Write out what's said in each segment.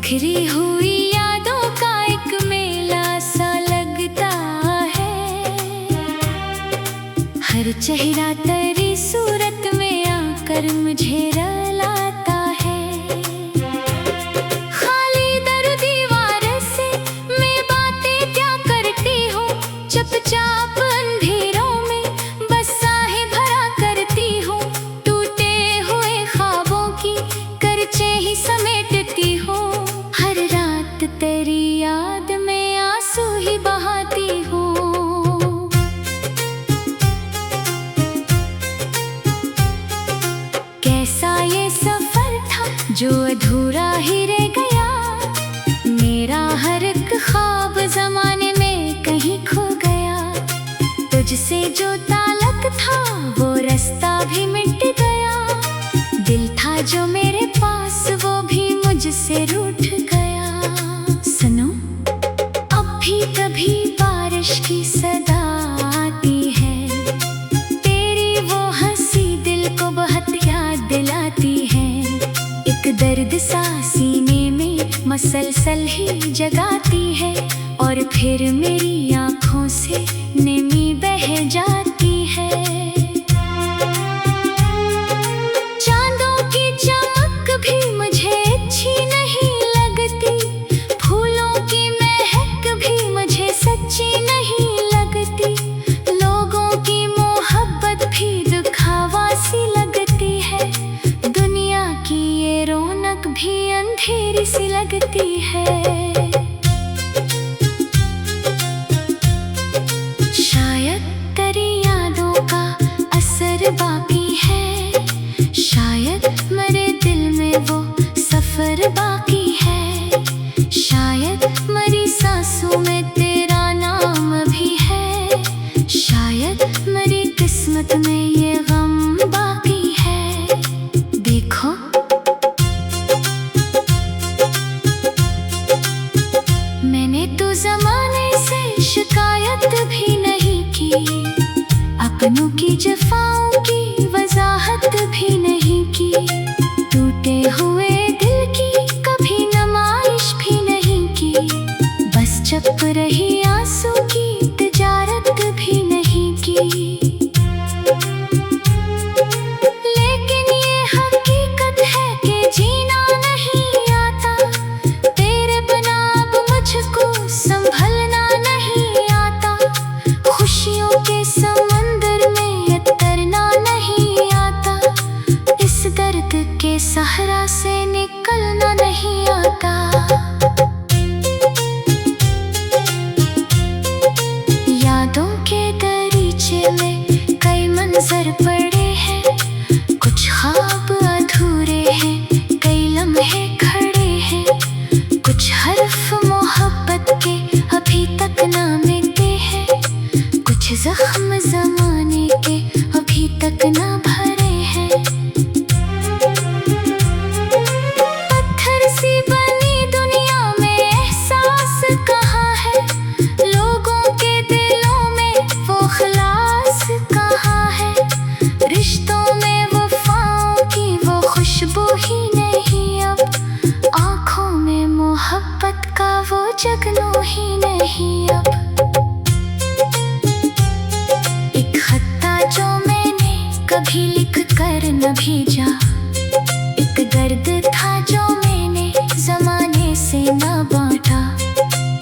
बिखरी हुई यादों का एक मेला सा लगता है। हर चेहरा तेरी सूरत में आकर मुझे रुलाता है। खाली दर दीवार से मैं बातें क्या करती हूँ, चुपचाप अंधेरों में बस आहे भरा करती हूँ। टूटे हुए ख्वाबों की करचे ही समेटती हूँ। हर रात तेरी याद में आंसू ही बहाती हूँ। कैसा ये सफर था जो अधूरा ही रह गया। मेरा हर एक ख्वाब जमाने में कहीं खो गया। तुझसे जो ताल्लुक था वो रास्ता भी मिट गया। दिल था जो मेरे पास वो भी मुझसे रूठ गया। सुनो, अब भी कभी बारिश की सदा आती है। तेरी वो हंसी दिल को बहुत याद दिलाती है। एक दर्द सा सीने में मसलसल ही जगाती है। और फिर मेरी आँखों से नमी बह जाती है। चांदों की चमक भी मुझे अच्छी नहीं लगती। फूलों की महक भी मुझे सच्ची नहीं लगती। लोगों की मोहब्बत भी दुखावा सी लगती है। दुनिया की ये रौनक भी अंधेरी सी लगती है। शायद तेरी यादों का असर बाकी है। शायद मेरे दिल में वो सफर बाकी है। शायद मेरी सांसों में तेरा नाम भी है। शायद मेरी किस्मत में ये गम बाकी है। देखो, मैंने तो ज़माने से शिकायत भी नहीं की। अपनों की जफाओं की वजाहत भी नहीं की। टूटे हुए दिल की कभी नुमाइश भी नहीं की। बस चुप रही, आंसू की तिजारत भी नहीं की। लेकिन ये हकीकत है कि जीना नहीं आता। तेरे बिना अब मुझको संभलना नहीं आता। खुशियों के समंदर में ये तैरना नहीं आता। इस दर्द के सहरा से निकलना नहीं आता। यादों के दरीचे में कई मंजर पड़े हैं। कुछ ख्वाब अधूरे हैं, कई लम्हे खड़े हैं। कुछ हर्फ मोहब्बत के अभी तक ना मिटे हैं। कुछ जख्म जमाने के अभी तक ना भरे हैं। पत्थर सी बनी दुनिया में एहसास कहाँ है। लोगों के दिलों में वो खलास कहाँ है। रिश्तों में वफाओं की वो खुशबू ही नहीं अब। आँखों में मोहब्बत का वो जगनू ही नहीं अब। एक खत्ता जो मैंने कभी लिख कर न भेजा। एक दर्द था जो मैंने जमाने से न बांटा।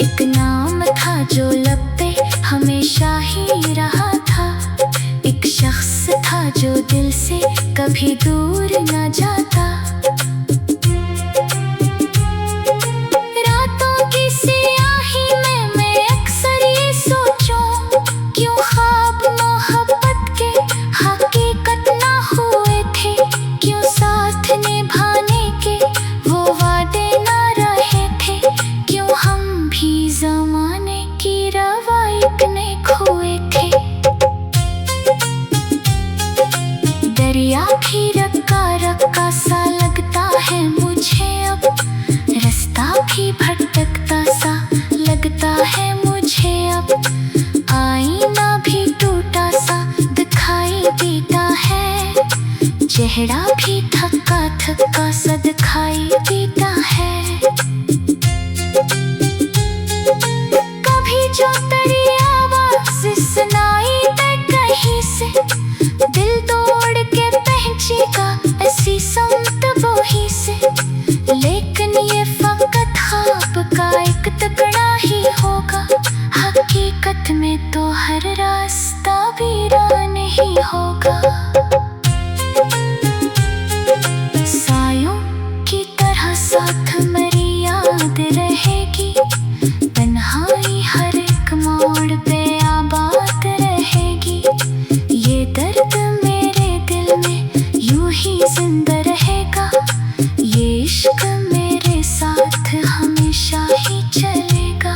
एक नाम था जो लब पे हमेशा ही रहा था। एक शख्स था जो दिल से कभी दूर न जाता। रातों की सियाही में मैं अक्सर ये सोचूं, क्यों ख्वाब मोहब्बत के हकीकत ना हुए थे। क्यों साथ निभाने के वो वादे ना रहे थे। क्यों हम भी जमाने की रवायत में खोए थे। दरिया भी रक्का रक्का सा लगता है मुझे अब। रास्ता भी भटकता सा लगता है मुझे अब। आईना भी टूटा सा दिखाई देता है। चेहरा भी थका थका सा दिखाई देता है। दिल तोड़ के पहुंचेगा ऐसी समत वही से, लेकिन ये फकत ख्वाब का एक टुकड़ा ही होगा। हकीकत में तो हर रास्ता वीरान ही होगा। सायों की तरह साथ मेरी याद रहेगी, तन्हाई हर एक मोड़ पे आबाद रहेगी। ये दर्द मेरे दिल में यूं ही जिंदा रहेगा, ये इश्क मेरे साथ हमेशा ही चलेगा।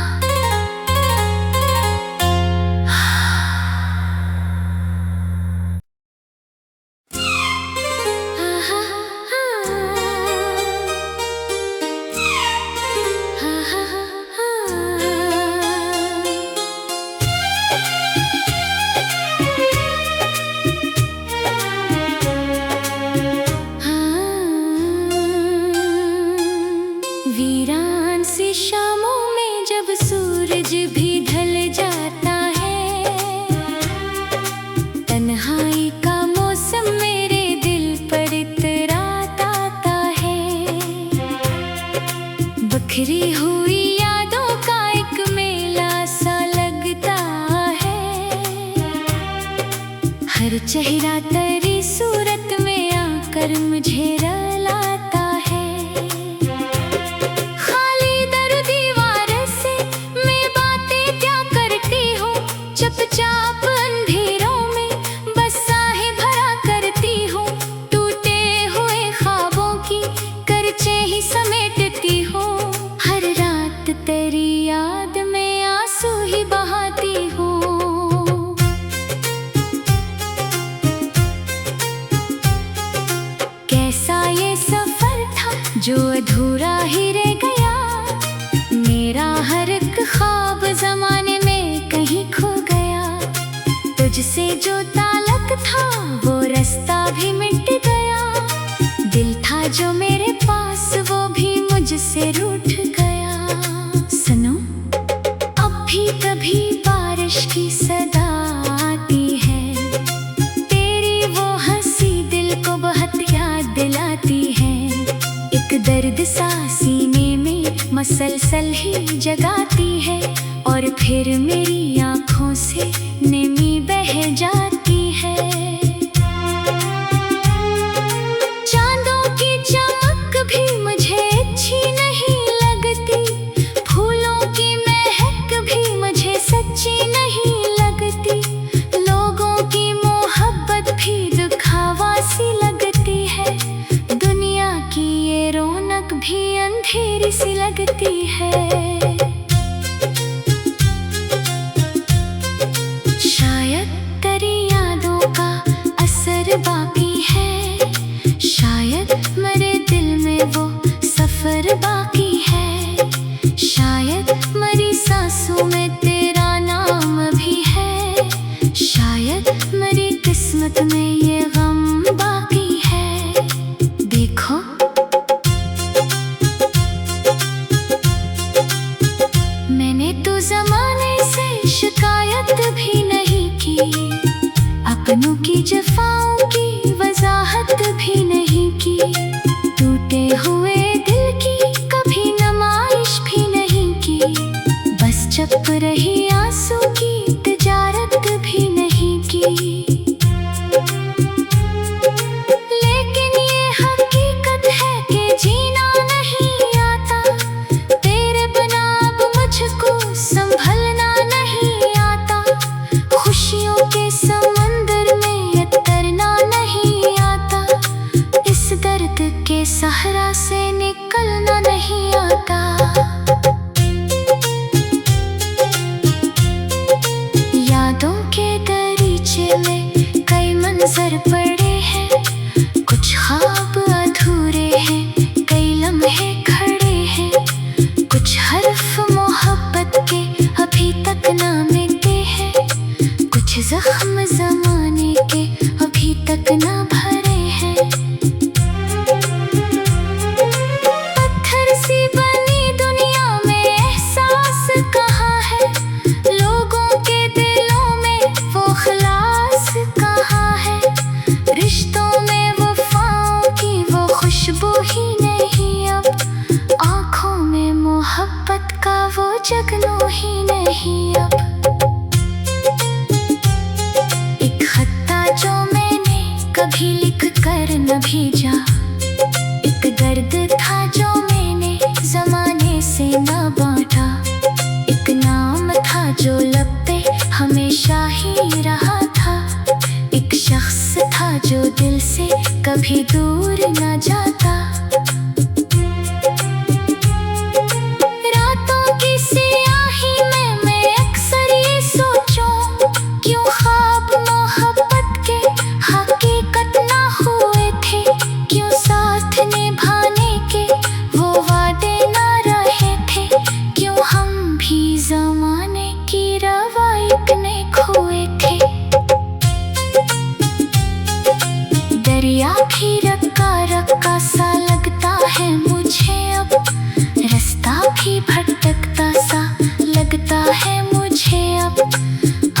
वीरान सी शामों में जब सूरज भी ढल जाता है, तन्हाई का मौसम मेरे दिल पर इतराता आता है। बिखरी हुई यादों का एक मेला सा लगता है, हर चेहरा तेरी सूरत में आकर मुझे रुलाता है। चुपचाप अंधेरों में बस आहें भरा करती हूँ, टूटे हुए ख्वाबों की करचे ही समेटती हूँ। हर रात तेरी याद में आंसू ही बहाती हूँ। कैसा ये सफर था जो अधूरा ही रह गया, मेरा हर एक ख्वाब जमाने में कहीं खो गया। तुझसे जो ताल्लुक था वो रास्ता भी मिट गया, दिल था जो मेरे पास वो भी मुझसे रूठ गया। सुनो अब भी कभी बारिश की सदा आती है, तेरी वो हंसी दिल को बहुत याद दिलाती है। एक दर्द सा सीने में मसलसल ही जगाती है, और फिर मेरी आँखों से नमी बह जाती है। चांदों की चमक भी मुझे अच्छी नहीं लगती, फूलों की महक भी मुझे सच्ची नहीं लगती, लोगों की मोहब्बत भी दुखावा सी लगती है, दुनिया की ये रौनक भी अंधेरी सी लगती है। शायद तेरी यादों का असर बाकी है, शायद मेरे दिल में वो सफर बाकी है, शायद मेरी सांसों में तेरा नाम भी है, शायद मेरी किस्मत में ये गम बाकी है। देखो मैंने तो जमाने से शिकायत भी नहीं की, अपनों की जफाओं की वजाहत भी नहीं की, टूटे हुए दिल की कभी नुमाइश भी नहीं की, बस चुप रही आंसू की तिजारत भी नहीं की। लेकिन ये हकीकत है कि जीना नहीं आता, तेरे बिना अब मुझको संभलना नहीं आता, खुशियों के समंदर में ये तैरना नहीं आता, इस दर्द के सहरा से निकलना नहीं आता। यादों के दरीचे में कई मंजर पड़े हैं, कुछ ख्वाब अधूरे हैं, कई लम्हे खड़े हैं, कुछ हर्फ मोहब्बत के अभी तक ना मिटे हैं, कुछ जख्म जमाने के अभी तक ना भरे हैं। पत्थर सी बनी दुनिया में एहसास कहाँ है, लोगों के दिलों में वो खलास कहाँ है, कभी लिख कर न भेजा। एक दर्द था जो मैंने जमाने से न बांटा। एक नाम था जो लब पे हमेशा ही रहा था। एक शख्स था जो दिल से कभी दूर न जाता। रातों की सियाही में मैं अक्सर ये सोचूं, क्यों ख्वाब मोहब्बत के हकीकत ना हुए थे। क्यों साथ निभाने के वो वादे ना रहे थे। क्यों हम भी ज़माने की रवायत ने खोए थे। दरिया भी रक्का रक्का सा लगता है मुझे अब। रास्ता भी भटकता सा लगता है मुझे अब।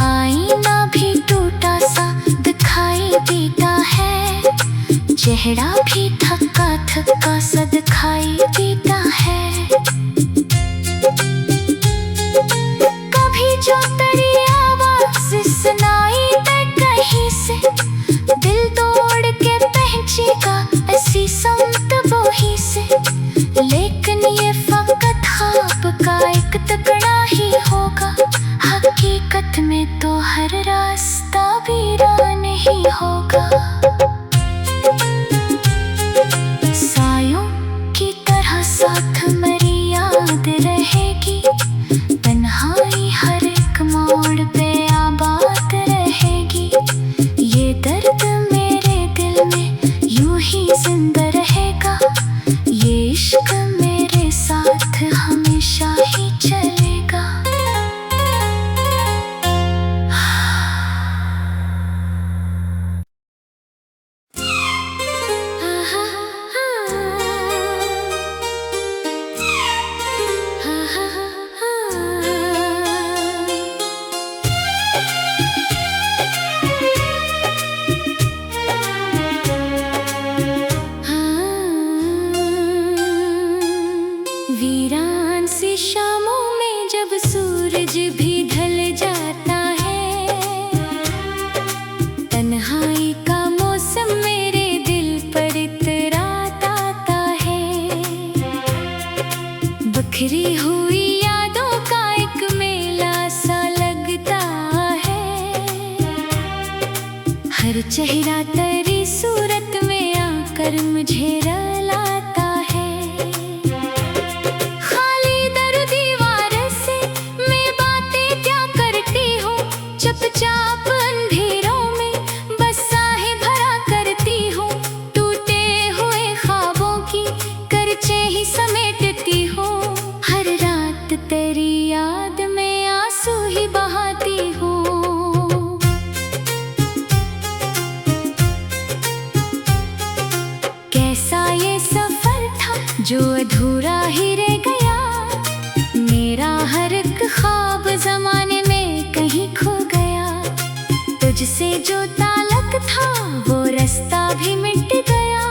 आईना भी टूटा सा दिखाई देता है। चेहरा भी थका थका सा दिखाई देता है। कभी जो तेरी आवाज़ सुनाई दे कहीं से, दिल तोड़ के पहुंचेगा ऐसी समत वो ही से। लेकिन ये फकत ख्वाब का एक टुकड़ा ही होगा। हकीकत में तो हर रास्ता वीरान ही होगा। सायों की तरह साथ मेरी याद रहेगी। तन्हाई हर एक मोड़ पे आबाद रहेगी। ये दर्द मेरे दिल में यूं ही जिंदा रहेगा। ये इश्क मेरे साथ हमेशा ही चलेगा। वीरान सी शामों में जब सूरज भी ढल जाता है। तन्हाई का मौसम मेरे दिल पर इतराता आता है। बिखरी हुई यादों का एक मेला सा लगता है। हर चेहरा तेरी सूरत में आकर मुझे रुलाता है। चुपचाप अंधेरों में बस आहे भरा करती हूँ। टूटे हुए ख्वाबों की करचे ही समेटती हूँ। हर रात तेरी याद में आंसू ही बहाती हूँ। कैसा ये सफर था जो अधूरा ही रह गया। मेरा हर एक ख्वाब ज़माने में कहीं खो गया। तुझसे जो ताल्लुक था वो रास्ता भी मिट गया।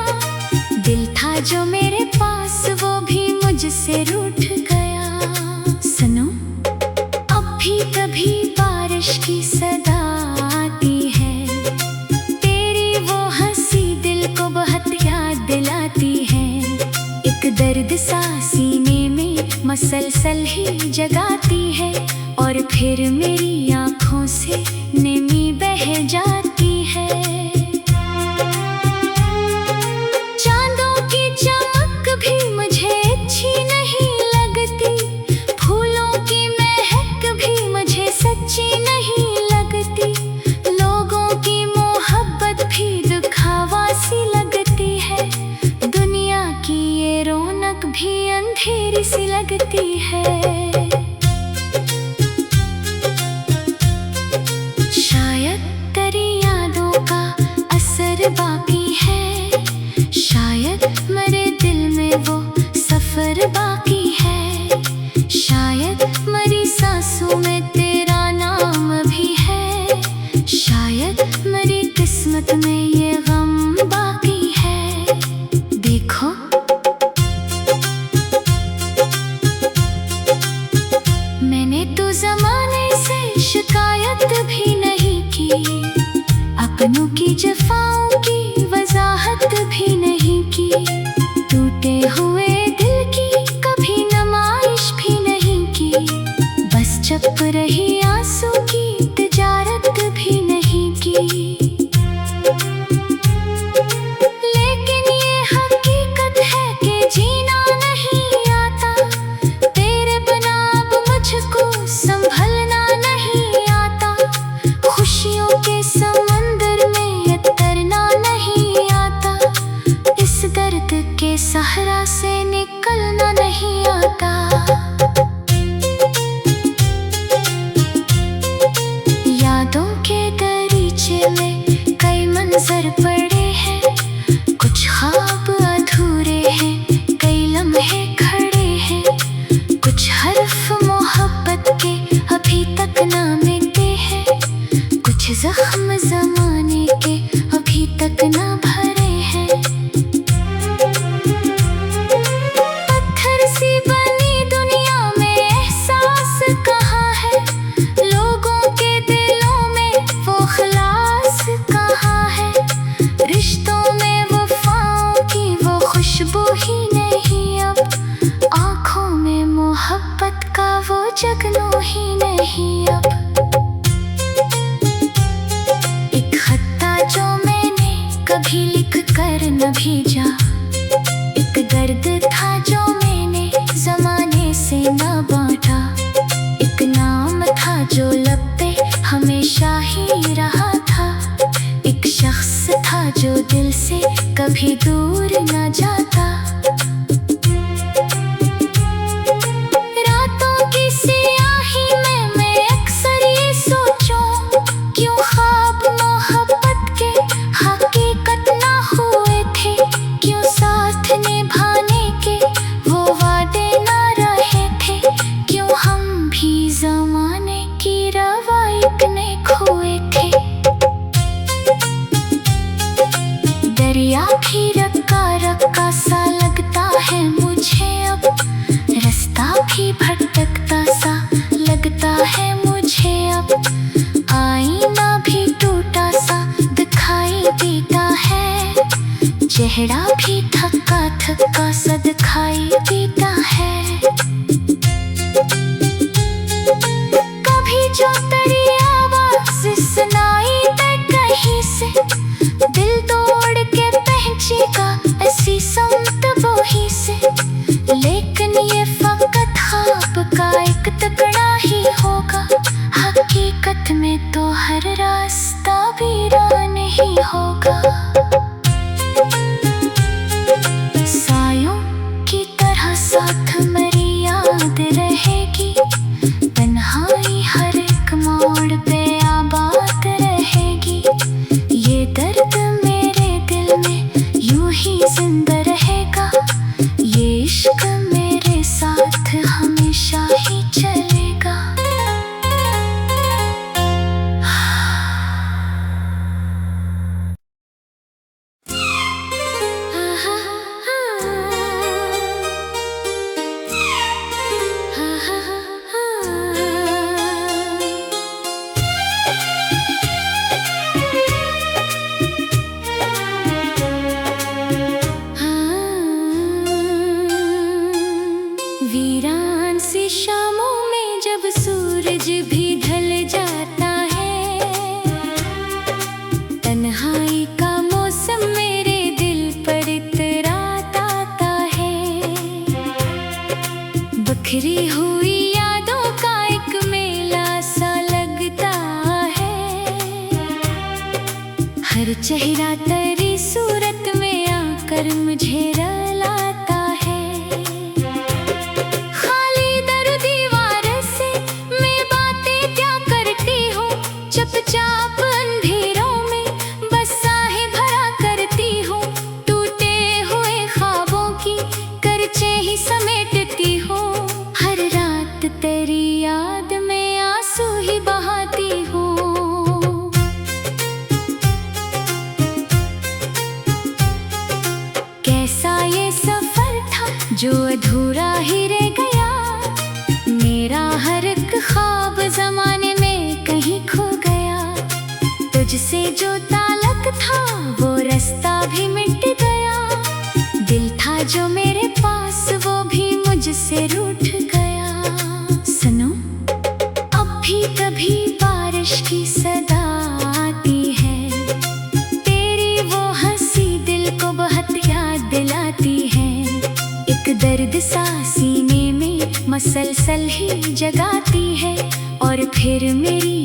दिल था जो मेरे पास वो भी मुझसे रूठ गया। सुनो अब भी कभी बारिश की सदा आती है। तेरी वो हंसी दिल को बहुत याद दिलाती है। एक दर्द सा सीने में मसलसल ही जगाती है। और फिर मेरी आँखों से नमी बह जाती है। चांदों की चमक भी मुझे अच्छी नहीं लगती। फूलों की महक भी मुझे सच्ची नहीं लगती। लोगों की मोहब्बत भी दुखावा सी लगती है। दुनिया की ये रौनक भी अंधेरी सी लगती है। शायद तेरी यादों का असर बाकी है। शायद मेरे दिल में वो सफर बाकी है। शायद मेरी सांसों में तेरा नाम भी है। शायद मेरी किस्मत में ये गम बाकी है। देखो मैंने तो ज़माने से शिकायत भी नहीं की। अपनों की जफाओं की असर पड़े हैं, कुछ ख्वाब अधूरे हैं, कई लम्हे खड़े हैं, कुछ हर्फ मोहब्बत के अभी तक ना मिटे हैं, कुछ जख्म ज़माने के अभी तक ना भरे हैं। पत्थर सी बनी दुनिया में एहसास कहाँ है, लोगों के दिलों में वो खलास कहाँ है, रिश्तों में वफाओं की वो खुशबू ही नहीं अब, आँखों में मोहब्बत का वो जगनू ही नहीं अब। एक खत्ता जो मैंने कभी लिख कर न भेजा, एक दर्द था जो मैंने ज़माने से न बांटा, एक नाम था जो लब पे हमेशा ही रहा था, एक शख्स था जो दिल से कभी दूर न जाता। रातों की सियाही में मैं अक्सर ये सोचूं, क्यों ख्वाब मोहब्बत के हकीकत ना हुए थे, क्यों साथ निभाने के वो वादे ना रहे थे, क्यों हम भी ज़माने की रवायत ने खोए थे। दरिया भी रक्का रक्का सा लगता है मुझे अब, रास्ता भी भटकता सा लगता है मुझे अब, आईना भी टूटा सा दिखाई देता है, चेहरा भी थका थका सा दिखाई देता है। कभी जो तेरी आवाज़ सुनाई दे कहीं से, दिल तोड़ के पहुंचेगा ऐसी समत वो ही से, लेकिन ये फकत ख्वाब का एक टुकड़ा ही होगा, हकीकत में तो हर रास्ता वीरान ही होगा। सायों की तरह साथ मेरी याद रहेगी, तन्हाई हर एक मोड़ पे आबाद रहेगी, ये दर्द मेरे दिल में यूं ही जिंदा रहेगा, ये इश्क मेरे साथ हमेशा ही चलेगा। वीरान सी शामों में जब सूरज भी ढल जाता है, तन्हाई का मौसम मेरे दिल पर इतराता आता है, बिखरी हुई यादों का एक मेला सा लगता है, हर चेहरा तेरी सूरत में आकर मुझे रुलाता है। चुपचाप अंधेरों में बस आहे भरा करती हूँ, टूटे हुए ख्वाबों की करचे ही समेटती हूँ, हर रात तेरी याद में आंसू ही बहाती हूँ। कैसा ये सफर था जो अधूरा ही रह गया, मेरा हर एक ख्वाब ज़माने में कहीं खो गया, तुझसे जो ताल्लुक था वो रास्ता भी मिट गया, दिल था जो मेरे पास वो भी मुझसे रूठ गया। सुनो अब भी कभी बारिश की सदा आती है, तेरी वो हंसी दिल को बहुत याद दिलाती है, एक दर्द सा सीने में मसलसल ही जगाती है, और फिर मेरी